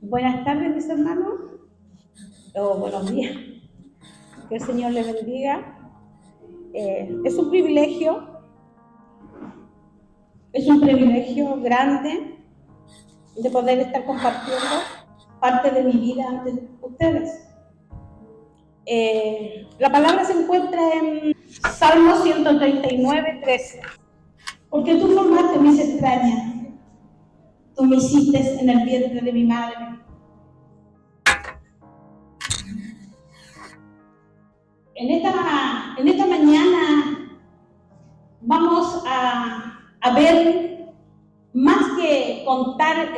Buenas tardes, mis hermanos, o buenos días. Que el Señor les bendiga. Es un privilegio grande de poder estar compartiendo parte de mi vida ante ustedes. La palabra se encuentra en Salmo 139, 13. Porque tú formaste mis entrañas, tú me hiciste en el vientre de mi madre. En esta mañana vamos a ver, más que contar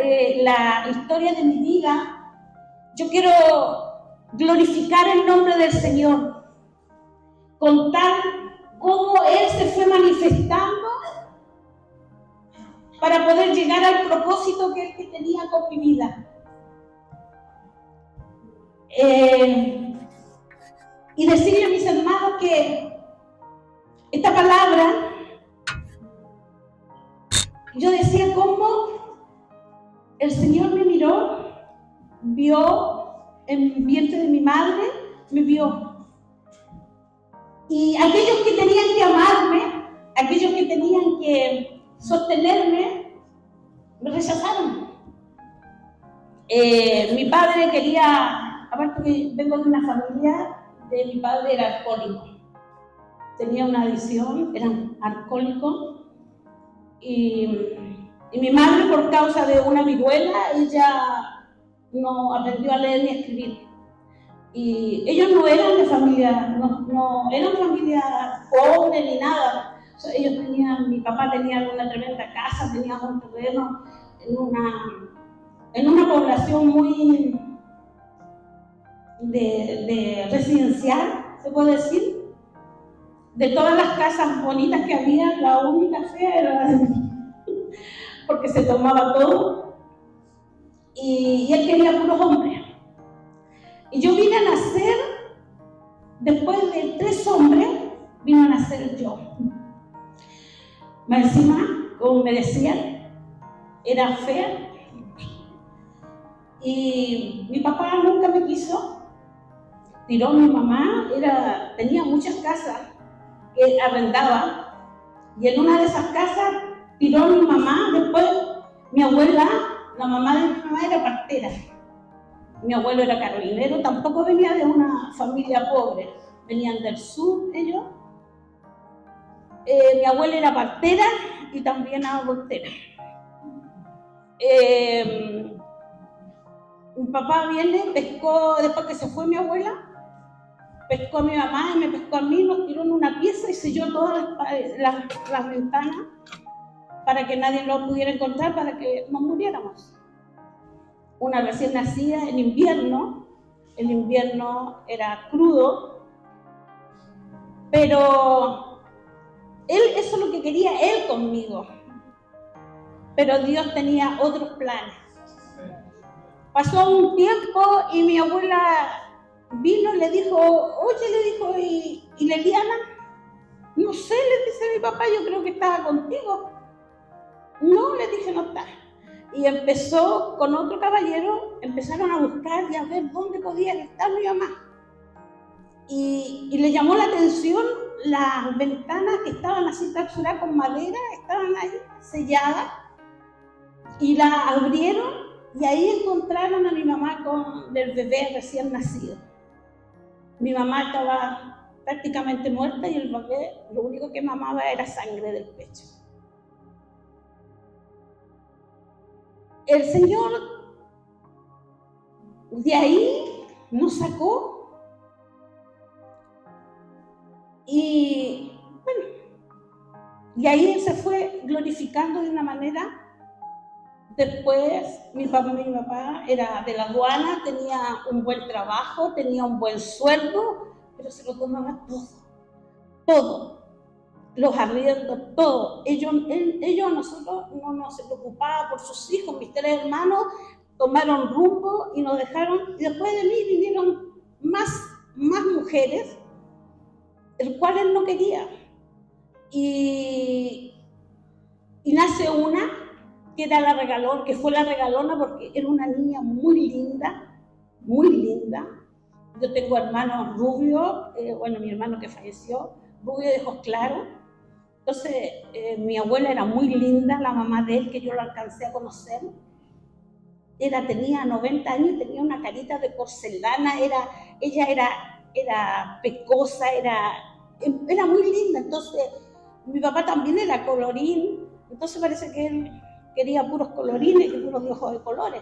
la historia de mi vida, yo quiero glorificar el nombre del Señor, contar cómo Él se fue manifestando para poder llegar al propósito que Él tenía con mi vida. Y decirle a mis hermanos que esta palabra, yo decía cómo el Señor me miró, vio en el vientre de mi madre, me vio. Y aquellos que tenían que amarme, aquellos que tenían que sostenerme, me rechazaron. Mi padre quería, aparte que vengo de una familia, de mi padre era alcohólico. Tenía una adicción, era alcohólico. Y mi madre, por causa de una viruela, ella no aprendió a leer ni a escribir. Y ellos no eran de familia, no eran familia pobre ni nada. O sea, ellos tenían, mi papá tenía una tremenda casa, tenía un terreno en una población muy de residencial, se puede decir. De todas las casas bonitas que había, la única fea era porque se tomaba todo. Y él quería puros hombres. Y yo vine a nacer, después de 3 hombres, vine a nacer yo. Más encima, como me decían, era fea. Y mi papá nunca me quiso. Tiró a mi mamá, tenía muchas casas que arrendaba. Y en una de esas casas tiró a mi mamá. Después, mi abuela, la mamá de mi mamá, era partera. Mi abuelo era carabinero, tampoco venía de una familia pobre, venían del sur ellos. Mi abuela era partera y también abortera. Mi papá viene, pescó, después que se fue mi abuela, pescó a mi mamá y me pescó a mí, nos tiró en una pieza y selló todas las ventanas para que nadie lo pudiera encontrar, para que nos muriéramos. Una recién nacida en invierno, el invierno era crudo, pero eso es lo que quería él conmigo. Pero Dios tenía otros planes. Pasó un tiempo y mi abuela vino y le dijo, ¿y Leliana? No sé, le dice mi papá, yo creo que estaba contigo. No, le dije, no está. Y empezó con otro caballero, empezaron a buscar y a ver dónde podía estar mi mamá. Y le llamó la atención las ventanas que estaban así clausuradas con madera, estaban ahí selladas, y las abrieron y ahí encontraron a mi mamá con el bebé recién nacido. Mi mamá estaba prácticamente muerta y el bebé lo único que mamaba era sangre del pecho. El Señor de ahí nos sacó y bueno, y ahí Él se fue glorificando de una manera. Después mi papá era de la aduana, tenía un buen trabajo, tenía un buen sueldo, pero se lo tomaba todo. Los arriendos, todo. Ellos a nosotros no se preocupaba por sus hijos. Mis 3 hermanos tomaron rumbo y nos dejaron. Y después de mí vinieron más mujeres, el cual él no quería. Y nace una que era la regalona, que fue la regalona porque era una niña muy linda, muy linda. Yo tengo hermanos rubios, bueno, mi hermano que falleció, rubio de ojos claros. Entonces, mi abuela era muy linda, la mamá de él, que yo lo alcancé a conocer. Tenía 90 años y tenía una carita de porcelana, ella era pecosa, era muy linda. Entonces, mi papá también era colorín, entonces parece que él quería puros colorines, que puros de ojos de colores.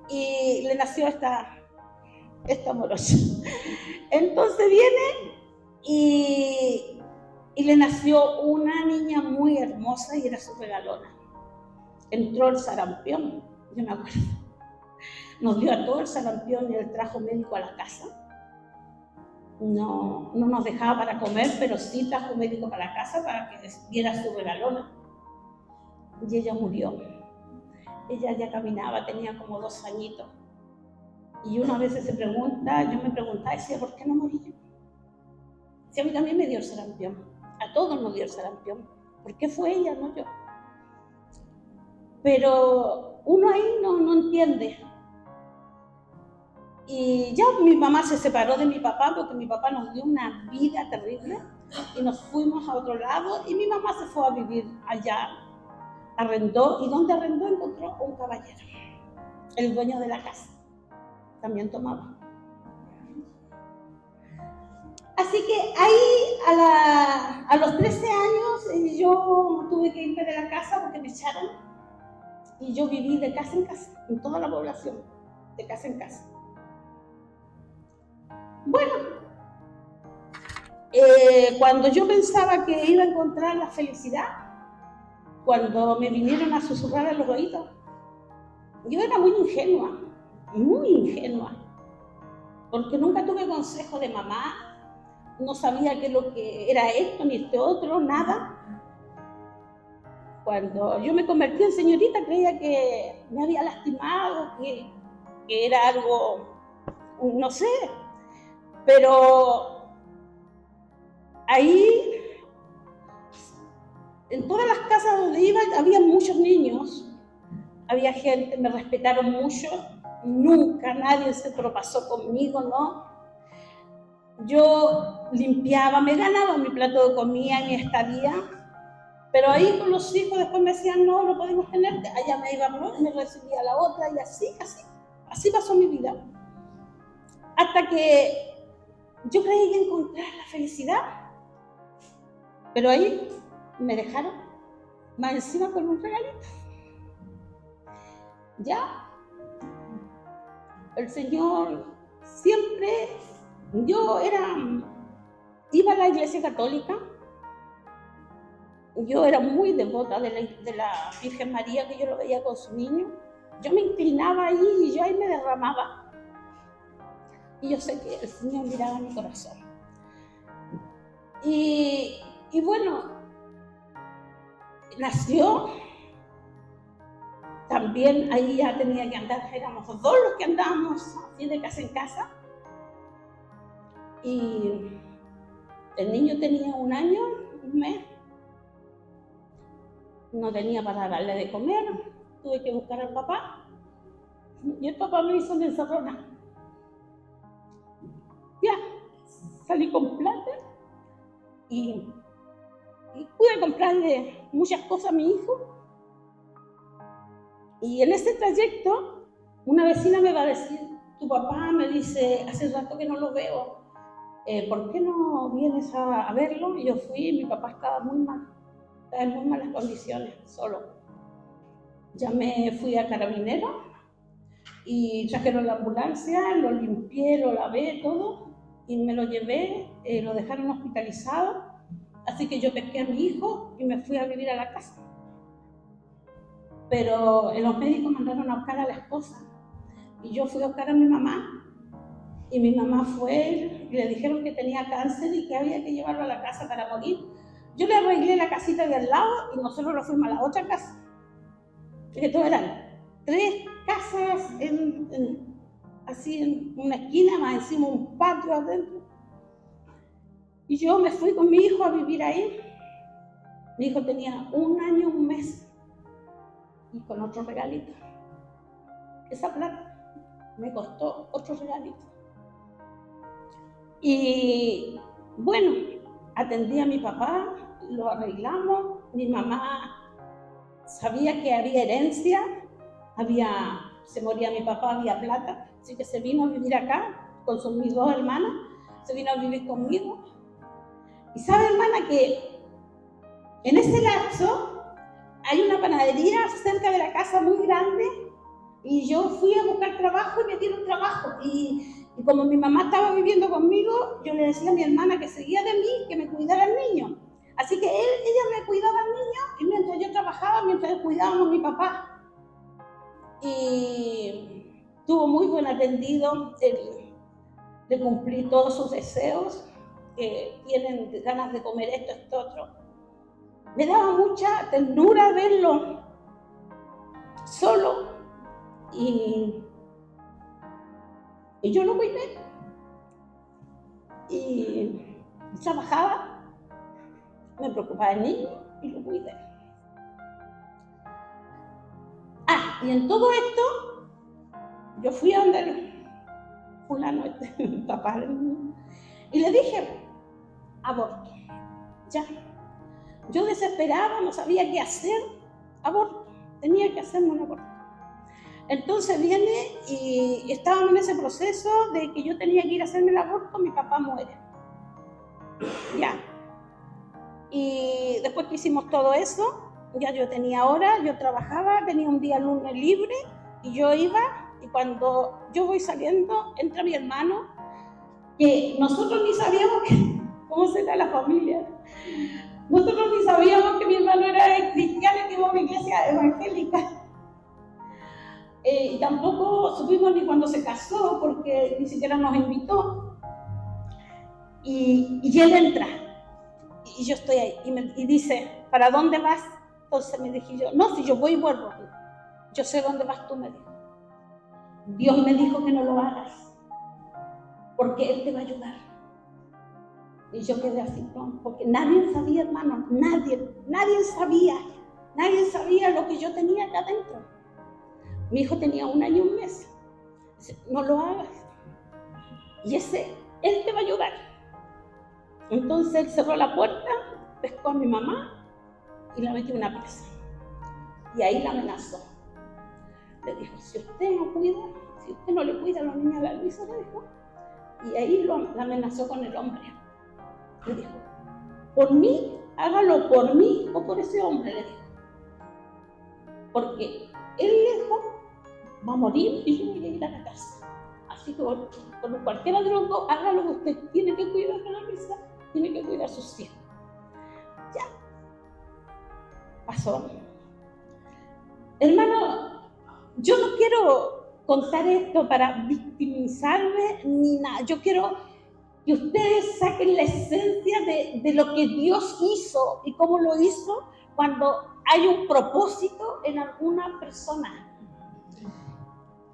Y le nació esta morocha. Entonces viene y le nació una niña muy hermosa y era su regalona. Entró el sarampión, yo me acuerdo. Nos dio a todo el sarampión y el trajo médico a la casa. No nos dejaba para comer, pero sí trajo médico para la casa para que viera su regalona. Y ella murió. Ella ya caminaba, tenía como 2 añitos. Y uno a veces se pregunta, yo me preguntaba, decía, ¿por qué no morí yo? Si a mí también me dio el sarampión, a todos nos dio el sarampión. ¿Por qué fue ella, no yo? Pero uno ahí no entiende. Y ya mi mamá se separó de mi papá porque mi papá nos dio una vida terrible y nos fuimos a otro lado y mi mamá se fue a vivir allá, arrendó, y donde arrendó encontró un caballero, el dueño de la casa, también tomaba. Así que ahí a los 13 años yo tuve que irme de la casa porque me echaron y yo viví de casa en casa, en toda la población, de casa en casa. Bueno, cuando yo pensaba que iba a encontrar la felicidad, cuando me vinieron a susurrar a los oídos, yo era muy ingenua, porque nunca tuve consejo de mamá, no sabía qué es lo que era esto ni este otro, nada. Cuando yo me convertí en señorita creía que me había lastimado, que era algo, no sé, pero ahí, en todas las casas donde iba, había muchos niños, había gente, me respetaron mucho, nunca nadie se propasó conmigo, ¿no? Yo limpiaba, me ganaba mi plato de comida, mi estadía, pero ahí con los hijos después me decían, no podemos tenerte, allá me iba, me recibía la otra, y así pasó mi vida. Hasta que yo creí que encontrar la felicidad, pero ahí me dejaron, más encima con un regalito. Ya, el Señor siempre, iba a la iglesia católica, yo era muy devota de la Virgen María, que yo lo veía con su niño, yo me inclinaba ahí y yo ahí me derramaba. Y yo sé que el Señor miraba mi corazón. Y bueno, nació, también ahí ya tenía que andar, éramos 2 los que andábamos así de casa en casa. Y el niño tenía 1 año, 1 mes, no tenía para darle de comer, tuve que buscar al papá, y el papá me hizo una encerrona. Ya, salí con plata y pude comprarle muchas cosas a mi hijo. Y en ese trayecto, una vecina me va a decir, tu papá me dice, hace rato que no lo veo, ¿por qué no vienes a verlo? Y yo fui y mi papá estaba muy mal, estaba en muy malas condiciones, solo. Ya me fui a Carabineros y trajeron la ambulancia, lo limpié, lo lavé, todo, y me lo llevé, lo dejaron hospitalizado, así que yo pesqué a mi hijo y me fui a vivir a la casa. Pero los médicos mandaron a buscar a la esposa y yo fui a buscar a mi mamá y mi mamá fue y le dijeron que tenía cáncer y que había que llevarlo a la casa para morir. Yo le arreglé la casita de al lado y nosotros nos fuimos a la otra casa, que todo eran 3 casas así en una esquina, más encima un patio adentro. Y yo me fui con mi hijo a vivir ahí. Mi hijo tenía 1 año, 1 mes. y con otro regalito. Esa plata me costó otro regalito. Y bueno, atendí a mi papá, lo arreglamos. Mi mamá sabía que había herencia, se moría mi papá, había plata, así que se vino a vivir acá con mis dos hermanas, se vino a vivir conmigo. Y sabe, hermana, que en ese lapso hay una panadería cerca de la casa muy grande y yo fui a buscar trabajo y me dieron trabajo. Y como mi mamá estaba viviendo conmigo, yo le decía a mi hermana que seguía de mí, que me cuidara el niño. Así que ella me cuidaba al niño y mientras yo trabajaba, mientras cuidábamos a mi papá. Y tuvo muy buen atendido, le cumplí todos sus deseos, que tienen ganas de comer esto, otro. Me daba mucha ternura verlo solo y yo lo cuidé y trabajaba, me preocupaba del niño y lo cuidé. Y en todo esto yo fui a donde fulano, papá, y le dije, aborto, ya. Yo desesperada, no sabía qué hacer, aborto, tenía que hacerme un aborto. Entonces viene y estábamos en ese proceso de que yo tenía que ir a hacerme el aborto, mi papá muere. Ya. Y después que hicimos todo eso, ya yo tenía horas, yo trabajaba, tenía un día lunes libre y yo iba, y cuando yo voy saliendo, entra mi hermano, que nosotros ni sabíamos cómo será la familia. Nosotros ni sabíamos que mi hermano era cristiano y que iba a una iglesia evangélica. Y tampoco supimos ni cuando se casó, porque ni siquiera nos invitó. Y él entra, y yo estoy ahí, y dice, ¿para dónde vas? Entonces me dije yo, no, si yo voy y vuelvo. Yo sé dónde vas tú, me dijo. Dios me dijo que no lo hagas, porque Él te va a ayudar. Y yo quedé así, ¿no? Porque nadie sabía, hermano, nadie sabía lo que yo tenía acá adentro. Mi hijo tenía 1 año y 1 mes. Dice, no lo hagas. Y Él te va a ayudar. Entonces él cerró la puerta, pescó a mi mamá y la metió en una presa. Y ahí la amenazó. Le dijo, si usted no le cuida a los niños a la Luisa, le dijo. Y ahí la amenazó con el hombre. Le dijo, por mí, hágalo por mí o por ese hombre, le dijo. Porque él lejos va a morir y yo voy a ir a la casa. Así que por cualquiera de los dos, haga lo que usted tiene que cuidar a la Luisa, tiene que cuidar a sus hijos. Ya. Pasó. Hermano, yo no quiero contar esto para victimizarme ni nada. Yo quiero que ustedes saquen la esencia de lo que Dios hizo y cómo lo hizo cuando hay un propósito en alguna persona.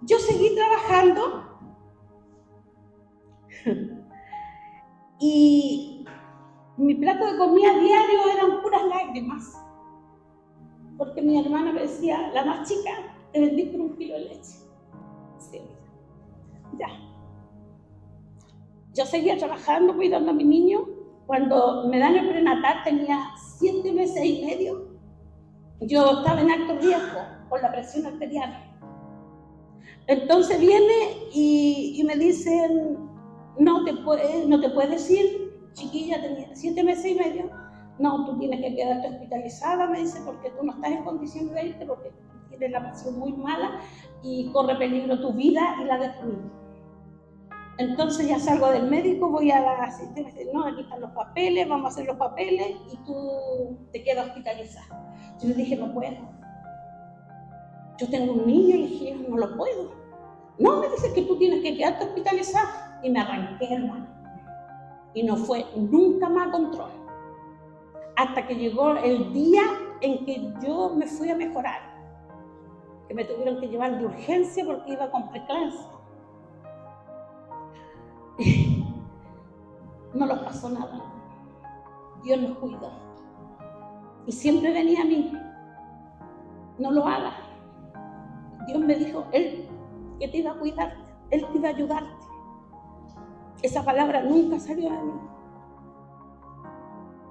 Yo seguí trabajando y mi plato de comida diario eran puras lágrimas, porque mi hermana me decía, la más chica, te vendí por 1 kilo de leche. Sí. Ya. Yo seguía trabajando, cuidando a mi niño. Cuando me dan el prenatal tenía 7 meses y medio. Yo estaba en alto riesgo por la presión arterial. Entonces viene y me dicen, no te puedes ir, chiquilla, tenía 7 meses y medio. No, tú tienes que quedarte hospitalizada, me dice, porque tú no estás en condición de irte, porque tienes la presión muy mala y corre peligro tu vida y la de tu niño. Entonces ya salgo del médico, voy a la asistente, me dice, no, aquí están los papeles, vamos a hacer los papeles y tú te quedas hospitalizada. Yo le dije, no puedo. Yo tengo un niño, le dije, no lo puedo. No, me dice que tú tienes que quedarte hospitalizada. Y me arranqué, hermano. Y no fue nunca más control. Hasta que llegó el día en que yo me fui a mejorar. Que me tuvieron que llevar de urgencia porque iba con preeclampsia. No nos pasó nada. Dios nos cuidó. Y siempre venía a mí. No lo hagas. Dios me dijo, Él que te iba a cuidar, Él te iba a ayudarte. Esa palabra nunca salió de mí.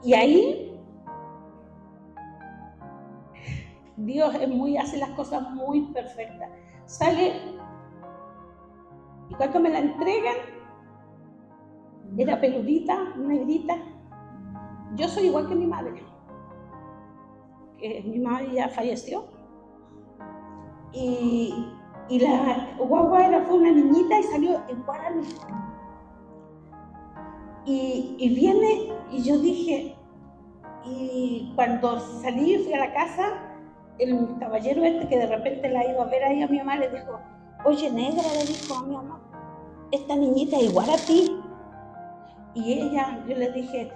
Y ahí Dios hace las cosas muy perfectas. Sale, y cuando me la entregan, era peludita, negrita. Yo soy igual que mi madre. Mi madre ya falleció. Y la guagua fue una niñita y salió igual a mí. Y viene, y yo dije, y cuando salí, fui a la casa, el caballero que de repente la iba a ver ahí a mi mamá, le dijo, oye, negra, le dijo a mi mamá, esta niñita es igual a ti. Y ella, yo le dije,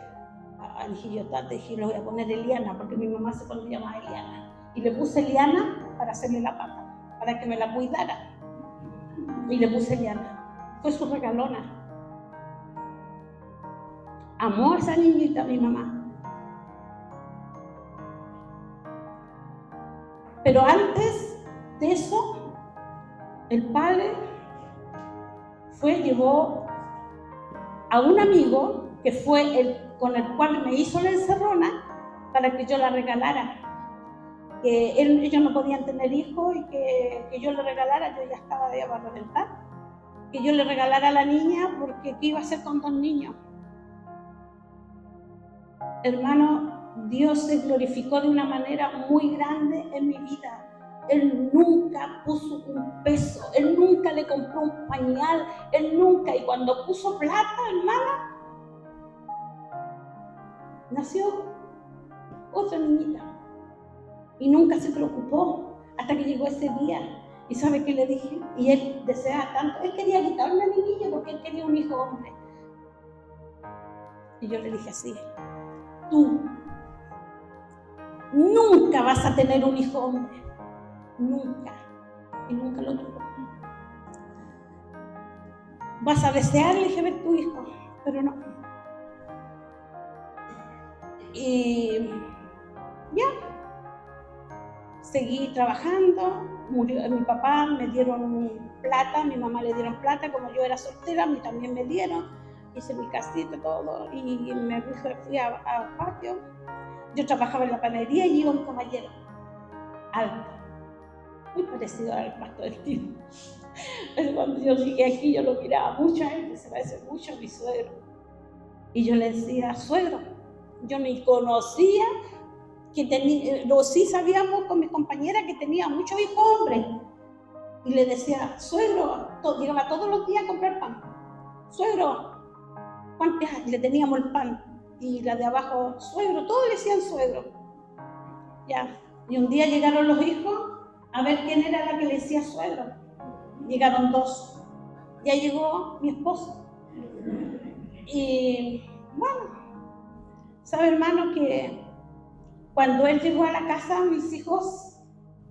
dije, le voy a poner Eliana, porque mi mamá se llamaba Eliana. Y le puse Eliana para hacerle la pata, para que me la cuidara. Y le puse Eliana. Fue su regalona. Amó a esa niñita mi mamá. Pero antes de eso, el padre llevó a un amigo que fue con el cual me hizo la encerrona para que yo la regalara. Que ellos no podían tener hijos y que yo le regalara, yo ya estaba de reventar, que yo le regalara a la niña porque ¿qué iba a hacer con 2 niños? Hermano, Dios se glorificó de una manera muy grande en mi vida. Él nunca puso un peso, Él nunca le compró un pañal, Él nunca, y cuando puso plata, hermana, nació otra niñita. Y nunca se preocupó hasta que llegó ese día. ¿Y sabe qué le dije? Y él deseaba tanto, él quería quitarme a mi niña porque él quería un hijo hombre. Y yo le dije así, tú nunca vas a tener un hijo hombre. Nunca. Y nunca lo tuvo. Vas a desear, le dije, ver tu hijo, pero no. Y ya. Seguí trabajando, murió mi papá, me dieron plata, mi mamá le dieron plata, como yo era soltera, a mí también me dieron, hice mi casita, todo, y me fui a patio. Yo trabajaba en la panadería y iba un caballero alto, muy parecido al pastor del tío. Cuando yo llegué aquí, yo lo miraba mucho a él, se parece mucho a mi suegro. Y yo le decía, suegro, yo ni conocía, sí sabíamos con mi compañera que tenía muchos hijos hombres. Y le decía, suegro, llegaba todos los días a comprar pan. Suegro, le teníamos el pan. Y la de abajo, suegro, todos le decían suegro. Ya. Y un día llegaron los hijos a ver quién era la que le decía suegro. Llegaron 2. Ya llegó mi esposo. Y bueno, sabe, hermano, que cuando él llegó a la casa, mis hijos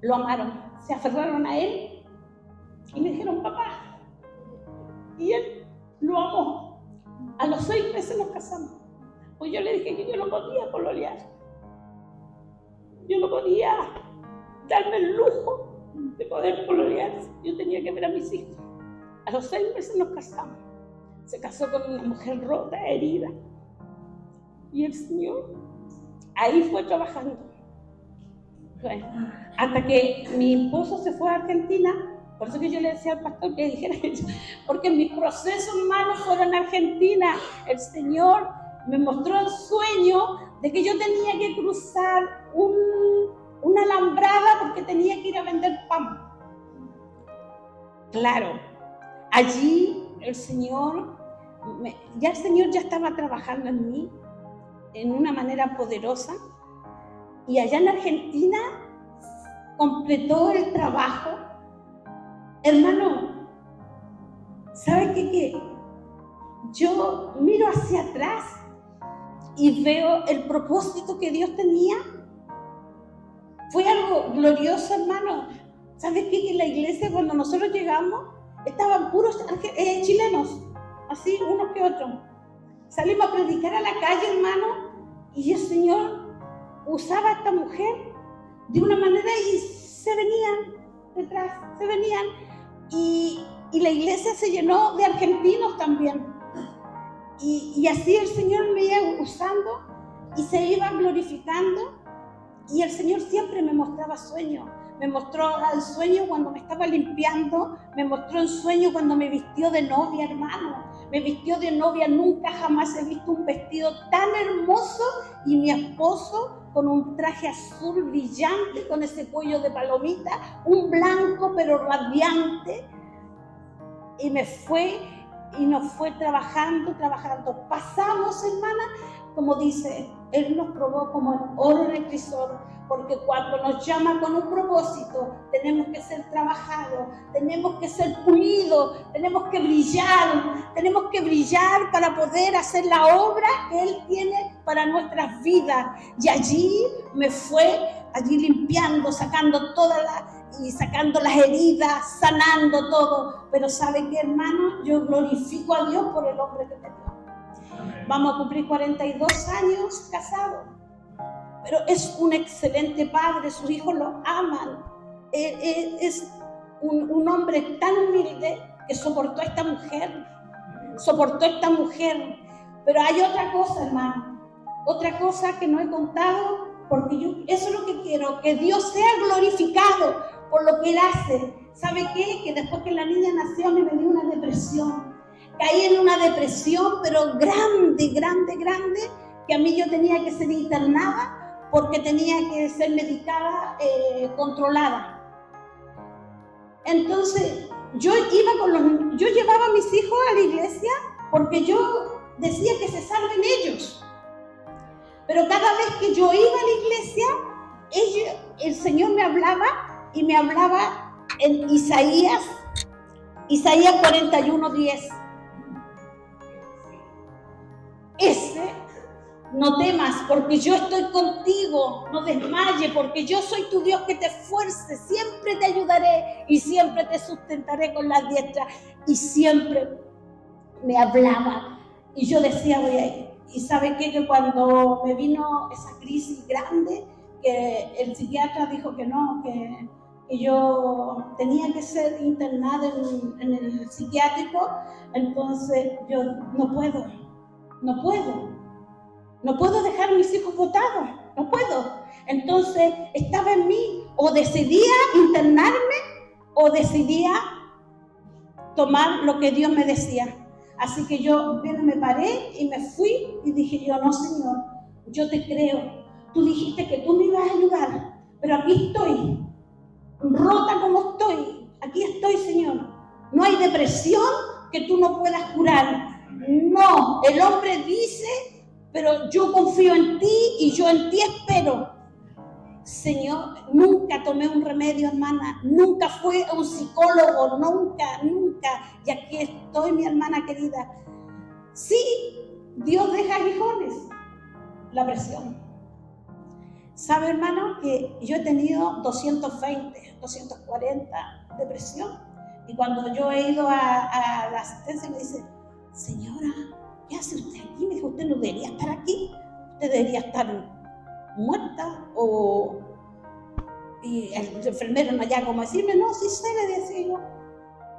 lo amaron, se aferraron a él y me dijeron, papá. Y él lo amó. A los 6 meses nos casamos. Pues yo le dije que yo no podía pololear. Yo no podía darme el lujo de poder pololear. Yo tenía que ver a mis hijos. A los 6 meses nos casamos. Se casó con una mujer rota, herida. Y el Señor ahí fue trabajando. Bueno, hasta que mi esposo se fue a Argentina. Por eso que yo le decía al pastor que dijera eso, porque mis procesos, hermanos, fueron a Argentina. El Señor me mostró el sueño de que yo tenía que cruzar una alambrada porque tenía que ir a vender pan. Claro, allí el Señor ya estaba trabajando en mí en una manera poderosa, y allá en Argentina completó el trabajo. Hermano, ¿sabe qué? Yo miro hacia atrás y veo el propósito que Dios tenía. Fue algo glorioso, hermano. ¿Sabe qué? Que en la iglesia, cuando nosotros llegamos, estaban puros chilenos, así unos que otros. Salimos a predicar a la calle, hermano, y el Señor usaba a esta mujer de una manera y se venían detrás, se venían y la iglesia se llenó de argentinos también. Y así el Señor me iba usando y se iba glorificando, y el Señor siempre me mostraba sueños. Me mostró el sueño cuando me estaba limpiando, me mostró el sueño cuando me vistió de novia, hermano. Me vistió de novia, nunca jamás he visto un vestido tan hermoso, y mi esposo con un traje azul brillante, con ese cuello de palomita, un blanco pero radiante, y nos fue trabajando. Pasamos, hermana, como dice, Él nos probó como el oro en el crisol, porque cuando nos llama con un propósito, tenemos que ser trabajados, tenemos que ser pulidos, tenemos que brillar para poder hacer la obra que Él tiene para nuestras vidas. Y allí me fue, limpiando, sacando sacando las heridas, sanando todo. Pero ¿sabe qué, hermano? Yo glorifico a Dios por el hombre que me dio. Vamos a cumplir 42 años casados. Pero es un excelente padre, sus hijos lo aman. Es un hombre tan humilde que soportó a esta mujer. Pero hay otra cosa, hermano, otra cosa que no he contado, porque eso es lo que quiero, que Dios sea glorificado por lo que Él hace. ¿Sabe qué? Que después que la niña nació, a mí me dio una depresión. Caí en una depresión, pero grande, que a mí yo tenía que ser internada, porque tenía que ser medicada, controlada. Entonces, yo llevaba a mis hijos a la iglesia porque yo decía que se salven ellos. Pero cada vez que yo iba a la iglesia, el Señor me hablaba en Isaías 41:10. No temas, porque yo estoy contigo, no desmayes, porque yo soy tu Dios que te esfuerce, siempre te ayudaré y siempre te sustentaré con las diestras. Y siempre me hablaba, y yo decía, voy a ir. Y ¿sabe qué? Que cuando me vino esa crisis grande, que el psiquiatra dijo que no, que yo tenía que ser internada en el psiquiátrico, entonces yo no puedo dejar a mis hijos botados, no puedo. Entonces estaba en mí, o decidía internarme o decidía tomar lo que Dios me decía. Así que yo me paré y me fui y dije yo, no, Señor, yo te creo. Tú dijiste que tú me ibas a ayudar, pero aquí estoy, rota como estoy. Aquí estoy, Señor. No hay depresión que tú no puedas curar. No, el hombre dice, pero yo confío en ti y yo en ti espero. Señor, nunca tomé un remedio, hermana, nunca fui a un psicólogo, nunca. Y aquí estoy, mi hermana querida. Sí, Dios deja aguijones, la presión. ¿Sabe, hermano, que yo he tenido 220, 240 depresión? Y cuando yo he ido a la asistencia me dice, señora, ¿qué hace usted aquí? Me dijo, usted no debería estar aquí, usted debería estar muerta. Y el enfermero no hallaba como decirme, no, sí sé, le decía yo.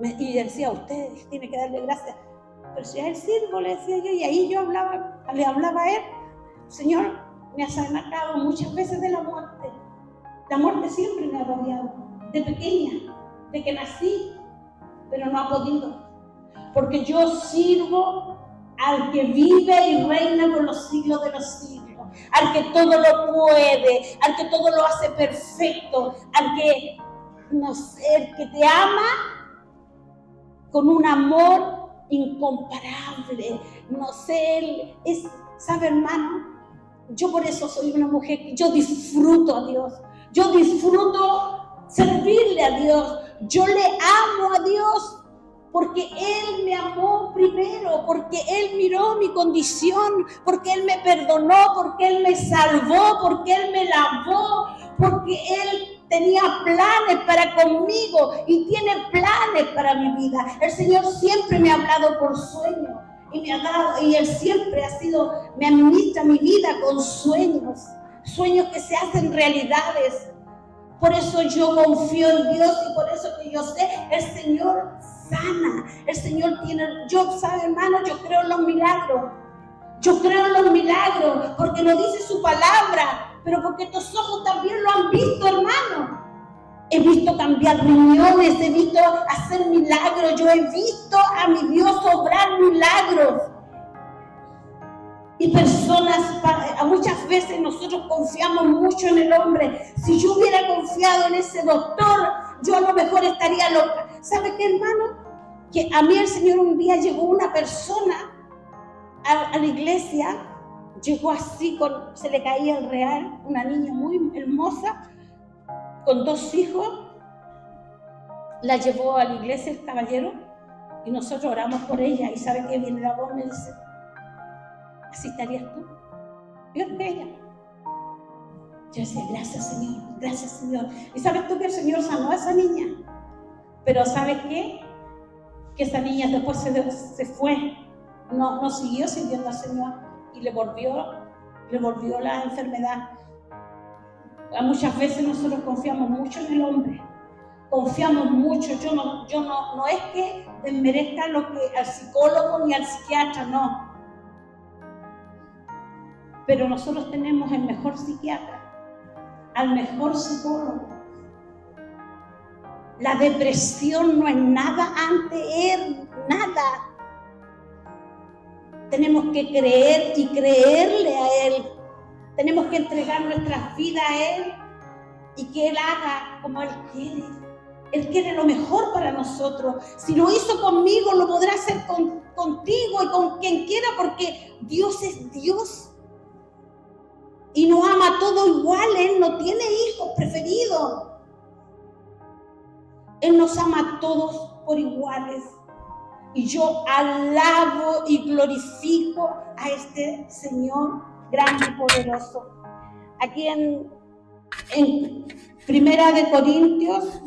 Y decía, usted tiene que darle gracias. Pero si a él sirvo, le decía yo, y ahí yo le hablaba a él, Señor, me ha sacado muchas veces de la muerte. La muerte siempre me ha rodeado, de pequeña, de que nací, pero no ha podido. Porque yo sirvo al que vive y reina por los siglos de los siglos, al que todo lo puede, al que todo lo hace perfecto, al que, no sé, el que te ama con un amor incomparable. No sé, ¿sabe, hermano? Yo por eso soy una mujer que yo disfruto a Dios, yo disfruto servirle a Dios, yo le amo a Dios. Porque Él me amó primero, porque Él miró mi condición, porque Él me perdonó, porque Él me salvó, porque Él me lavó, porque Él tenía planes para conmigo y tiene planes para mi vida. El Señor siempre me ha hablado por sueños y me ha dado, y Él siempre me administra mi vida con sueños que se hacen realidades. Por eso yo confío en Dios y por eso que yo sé, el Señor sana. El Señor tiene, yo, ¿sabe, hermano? Yo creo en los milagros. Yo creo en los milagros porque lo dice su palabra, pero porque estos ojos también lo han visto, hermano. He visto cambiar riñones, he visto hacer milagros, yo he visto a mi Dios obrar milagros. Y personas, muchas veces nosotros confiamos mucho en el hombre. Si yo hubiera confiado en ese doctor, yo a lo mejor estaría loca. ¿Sabe qué, hermano? Que a mí el Señor un día llegó una persona a la iglesia, llegó así, se le caía el real, una niña muy hermosa, con 2 hijos, la llevó a la iglesia el caballero y nosotros oramos por ella. Y ¿sabe qué? Viene la voz y me dice: ¿así estarías tú? Yo que ella. Yo decía: gracias, Señor, gracias, Señor. Y ¿sabes tú que el Señor sanó a esa niña? Pero ¿sabes qué? Que esa niña después se fue, no siguió sirviendo al Señor y le volvió la enfermedad. Muchas veces nosotros confiamos mucho en el hombre, confiamos mucho. Yo no es que desmerezca lo que al psicólogo ni al psiquiatra, no. Pero nosotros tenemos el mejor psiquiatra, al mejor psicólogo. La depresión no es nada ante él, nada. Tenemos que creer y creerle a él. Tenemos que entregar nuestras vidas a él y que él haga como él quiere. Él quiere lo mejor para nosotros. Si lo hizo conmigo, lo podrá hacer contigo y con quien quiera, porque Dios es Dios. Y nos ama a todos igual. Él no tiene hijos preferidos. Él nos ama a todos por iguales. Y yo alabo y glorifico a este Señor grande y poderoso. Aquí en Primera de Corintios,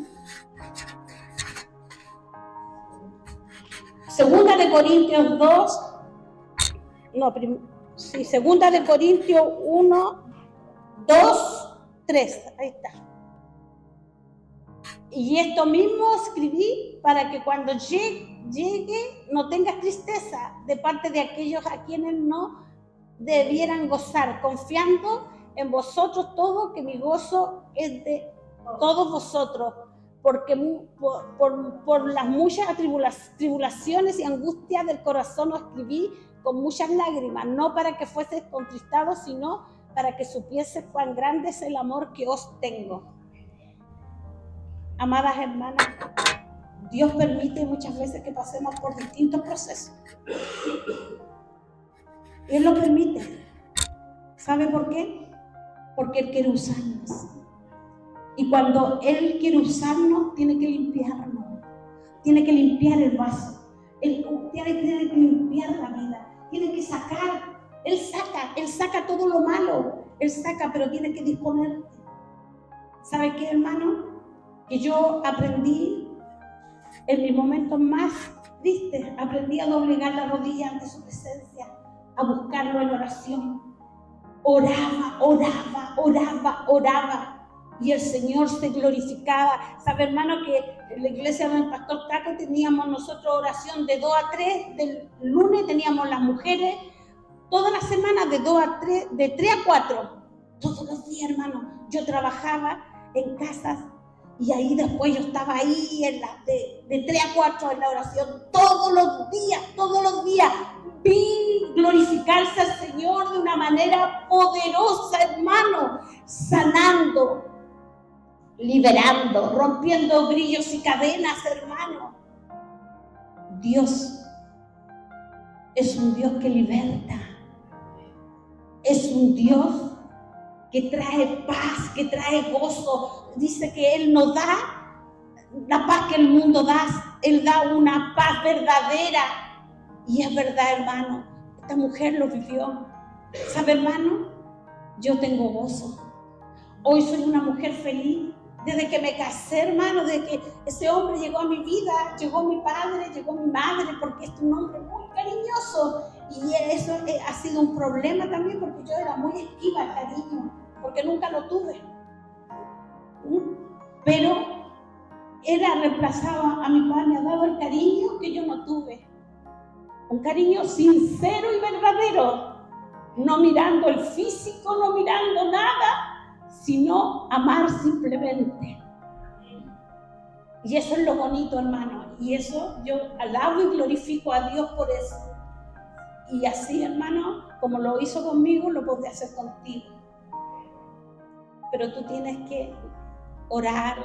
Segunda de Corintios 2, Segunda de Corintios 1, 2, 3, ahí está. Y esto mismo escribí para que cuando llegue no tengas tristeza de parte de aquellos a quienes no debieran gozar, confiando en vosotros todo, que mi gozo es de todos vosotros, porque por las muchas tribulaciones y angustias del corazón os escribí con muchas lágrimas, no para que fueseis contristados, sino para que supieseis cuán grande es el amor que os tengo. Amadas hermanas, Dios permite muchas veces que pasemos por distintos procesos. Él lo permite. ¿Sabe por qué? Porque Él quiere usarnos. Y cuando Él quiere usarnos, tiene que limpiarnos. Tiene que limpiar el vaso. Él tiene que limpiar la vida. Tiene que sacar. Él saca todo lo malo. Él saca, pero tiene que disponerte. ¿Sabe qué, hermano? Que yo aprendí en mis momentos más tristes, aprendí a doblegar la rodilla ante su presencia, a buscarlo en oración. Oraba, y el Señor se glorificaba. ¿Sabe, hermano, que en la iglesia del pastor Taco teníamos nosotros oración de 2 a 3, del lunes teníamos las mujeres, todas las semanas de 2 a 3, de 3 a 4, todos los días, hermano. Yo trabajaba en casas y ahí después yo estaba ahí de 3 a 4 en la oración todos los días. Vi glorificarse al Señor de una manera poderosa, hermano, sanando, liberando, rompiendo grillos y cadenas, hermano. Dios es un Dios que liberta, es un Dios que trae paz, que trae gozo. Dice que Él nos da la paz que el mundo da. Él da una paz verdadera. Y es verdad, hermano, esta mujer lo vivió. ¿Sabe, hermano? Yo tengo gozo. Hoy soy una mujer feliz. Desde que me casé, hermano, desde que ese hombre llegó a mi vida, llegó mi padre, llegó mi madre, porque es un hombre muy cariñoso. Y eso ha sido un problema también, porque yo era muy esquiva al cariño, porque nunca lo tuve. pero él ha reemplazado a mi padre, me ha dado el cariño que yo no tuve. Un cariño sincero y verdadero, no mirando el físico, no mirando nada, sino amar simplemente. Y eso es lo bonito, hermano, y eso yo alabo y glorifico a Dios por eso. Y así, hermano, como lo hizo conmigo, lo podré hacer contigo. Pero tú tienes que orar,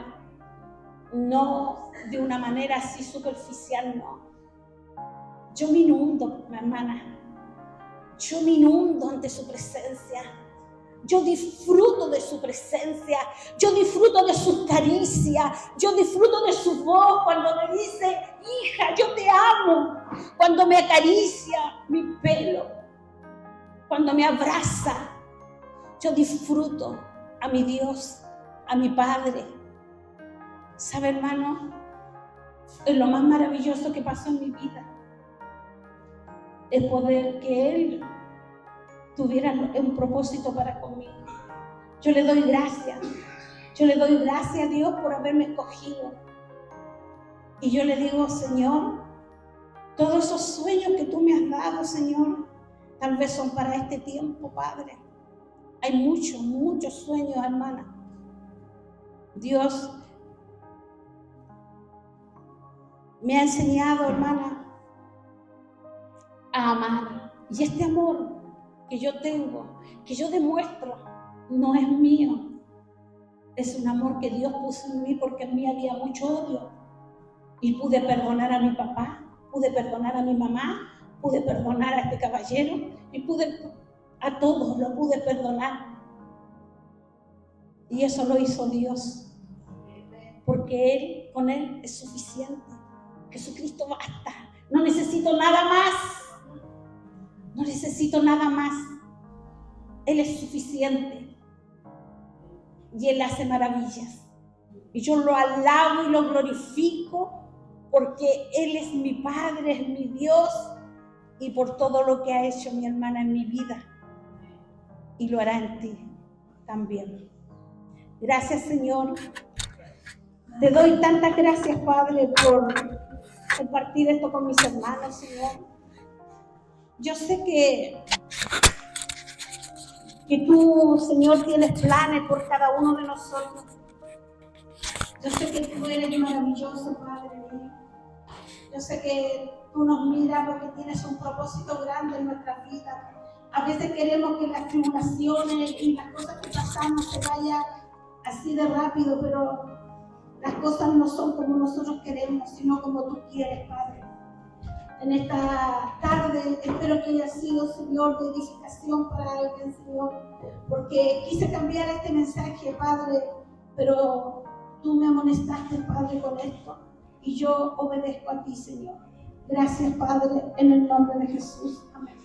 no de una manera así superficial, no. Yo me inundo, mi hermana. Yo me inundo ante su presencia. Yo disfruto de su presencia. Yo disfruto de sus caricias. Yo disfruto de su voz cuando me dice, hija, yo te amo. Cuando me acaricia mi pelo. Cuando me abraza. Yo disfruto a mi Dios, a mi Padre. ¿Sabe, hermano? Es lo más maravilloso que pasó en mi vida. El poder que Él tuviera un propósito para conmigo. Yo le doy gracias. Yo le doy gracias a Dios por haberme escogido. Y yo le digo, Señor, todos esos sueños que tú me has dado, Señor, tal vez son para este tiempo, Padre. Hay muchos sueños, hermana. Dios me ha enseñado, hermana, a amar. Y este amor que yo tengo, que yo demuestro, no es mío. Es un amor que Dios puso en mí porque en mí había mucho odio. Y pude perdonar a mi papá, pude perdonar a mi mamá, pude perdonar a este caballero y a todos lo pude perdonar. Y eso lo hizo Dios. Porque con Él es suficiente. Jesucristo basta. No necesito nada más. No necesito nada más. Él es suficiente. Y Él hace maravillas. Y yo lo alabo y lo glorifico porque Él es mi Padre, es mi Dios y por todo lo que ha hecho mi hermana en mi vida. Y lo hará en ti también. Gracias, Señor. Te doy tantas gracias, Padre, por compartir esto con mis hermanos, Señor. Yo sé que tú, Señor, tienes planes por cada uno de nosotros. Yo sé que tú eres maravilloso, Padre mío. Yo sé que tú nos miras porque tienes un propósito grande en nuestra vida. A veces queremos que las tribulaciones y las cosas que pasamos se vayan así de rápido, pero las cosas no son como nosotros queremos, sino como tú quieres, Padre. En esta tarde espero que haya sido, Señor, de edificación para alguien, Señor, porque quise cambiar este mensaje, Padre, pero tú me amonestaste, Padre, con esto y yo obedezco a ti, Señor. Gracias, Padre, en el nombre de Jesús. Amén.